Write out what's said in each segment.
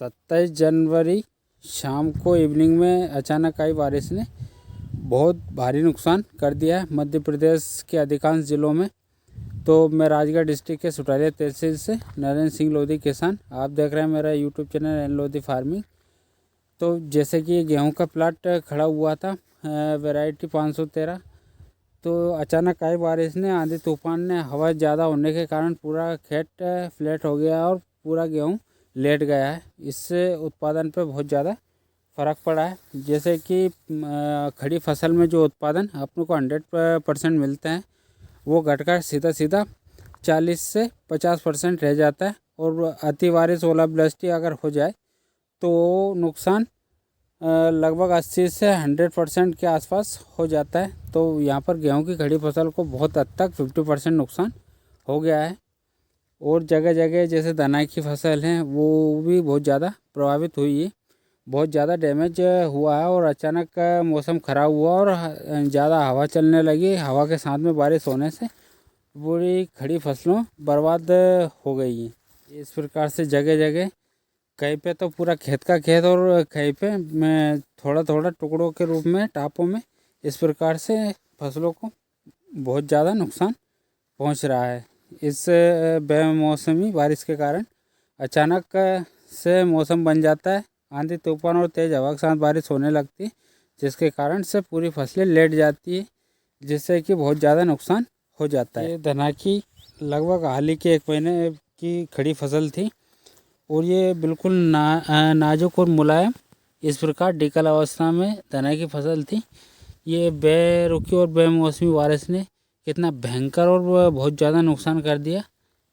27 जनवरी शाम को इवनिंग में अचानक आई बारिश ने बहुत भारी नुकसान कर दिया है मध्य प्रदेश के अधिकांश ज़िलों में। तो मैं राजगढ़ डिस्ट्रिक्ट के सुटालिया तहसील से नरेंद्र सिंह लोधी किसान, आप देख रहे हैं मेरा YouTube channel N Lodhi farming. तो जैसे कि गेहूं का प्लाट खड़ा हुआ था वैरायटी 513, तो अचानक आई बारिश ने, आंधी तूफान ने, हवा ज़्यादा होने के कारण पूरा खेत फ्लैट हो गया और पूरा गेहूं लेट गया है। इससे उत्पादन पे बहुत ज़्यादा फ़र्क पड़ा है। जैसे कि खड़ी फसल में जो उत्पादन अपने को 100% मिलता है वो घटकर सीधा 40 से 50% रह जाता है। और अति बारिश ओलावृष्टि अगर हो जाए तो नुकसान लगभग 80 से 100% के आसपास हो जाता है। तो यहाँ पर गेहूं की खड़ी फसल को बहुत हद तक 50% नुकसान हो गया है। और जगह जगह जैसे धनाई की फसल है वो भी बहुत ज़्यादा प्रभावित हुई है, बहुत ज़्यादा डैमेज हुआ है। और अचानक मौसम ख़राब हुआ और ज़्यादा हवा चलने लगी, हवा के साथ में बारिश होने से पूरी खड़ी फसलों बर्बाद हो गई है। इस प्रकार से जगह जगह कहीं पे तो पूरा खेत का खेत और कहीं पे मैं थोड़ा टुकड़ों के रूप में टापों में, इस प्रकार से फसलों को बहुत ज़्यादा नुकसान पहुंच रहा है। इस बेमौसमी बारिश के कारण अचानक से मौसम बन जाता है, आंधी तूफान और तेज़ हवा के साथ बारिश होने लगती है, जिसके कारण से पूरी फसलें लेट जाती है, जिससे कि बहुत ज़्यादा नुकसान हो जाता है। ये धना की लगभग हाल ही के 1 महीने की खड़ी फसल थी और ये बिल्कुल नाजुक और मुलायम इस प्रकार डिकल अवस्था में धना की फसल थी। ये बेरुखी और बेमौसमी बारिश ने कितना भयंकर और बहुत ज़्यादा नुकसान कर दिया।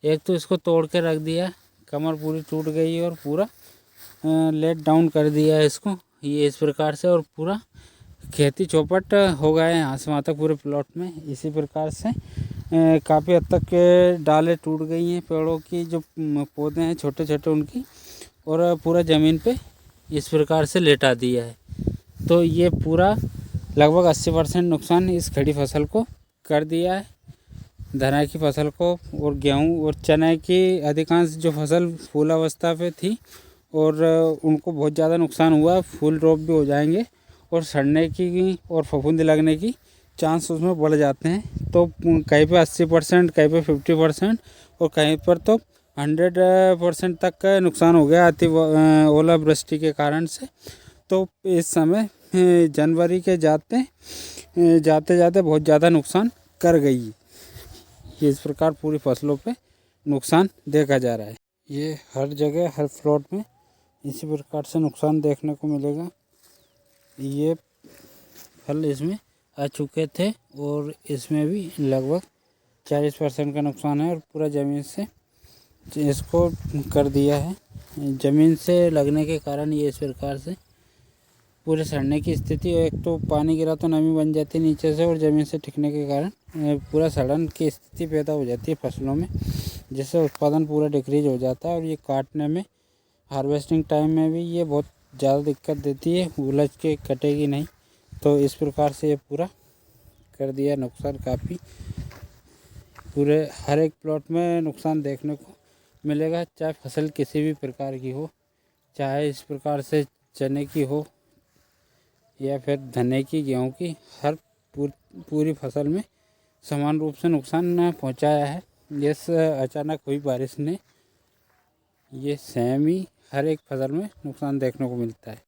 एक तो इसको तोड़ के रख दिया, कमर पूरी टूट गई और पूरा लेट डाउन कर दिया इसको, ये इस प्रकार से। और पूरा खेती चौपट हो गया है यहाँ से वहाँ तक पूरे प्लॉट में। इसी प्रकार से काफ़ी हद तक डालें टूट गई हैं पेड़ों की, जो पौधे हैं छोटे छोटे उनकी, और पूरा ज़मीन पे इस प्रकार से लेटा दिया है। तो ये पूरा लगभग 80% नुकसान इस खड़ी फसल को कर दिया है, धना की फसल को। और गेहूं और चने की अधिकांश जो फसल फूल अवस्था पे थी और उनको बहुत ज़्यादा नुकसान हुआ, फूल ड्रॉप भी हो जाएंगे और सड़ने की और फफूंदी लगने की चांस उसमें बढ़ जाते हैं। तो कहीं पे 80%, कहीं पे 50% और कहीं पर तो 100% तक का नुकसान हो गया अति ओलावृष्टि के कारण से। तो इस समय जनवरी के जाते जाते बहुत ज़्यादा नुकसान कर गई। ये इस प्रकार पूरी फसलों पे नुकसान देखा जा रहा है। ये हर जगह हर प्लॉट में इसी प्रकार से नुकसान देखने को मिलेगा। ये फल इसमें आ चुके थे और इसमें भी लगभग 40% का नुकसान है और पूरा ज़मीन से इसको कर दिया है। ज़मीन से लगने के कारण ये इस प्रकार से पूरे सड़ने की स्थिति, एक तो पानी गिरा तो नमी बन जाती है नीचे से और ज़मीन से टिकने के कारण पूरा सड़न की स्थिति पैदा हो जाती है फसलों में, जिससे उत्पादन पूरा डिक्रीज हो जाता है। और ये काटने में, हार्वेस्टिंग टाइम में भी ये बहुत ज़्यादा दिक्कत देती है, उलझ के कटेगी नहीं। तो इस प्रकार से ये पूरा कर दिया नुकसान काफ़ी। पूरे हर एक प्लॉट में नुकसान देखने को मिलेगा, चाहे फसल किसी भी प्रकार की हो, चाहे इस प्रकार से चने की हो या फिर धने की, गेहूं की, हर पूरी फसल में समान रूप से नुकसान पहुंचाया है। इस अचानक हुई बारिश ने ये सेम ही हर एक फसल में नुकसान देखने को मिलता है।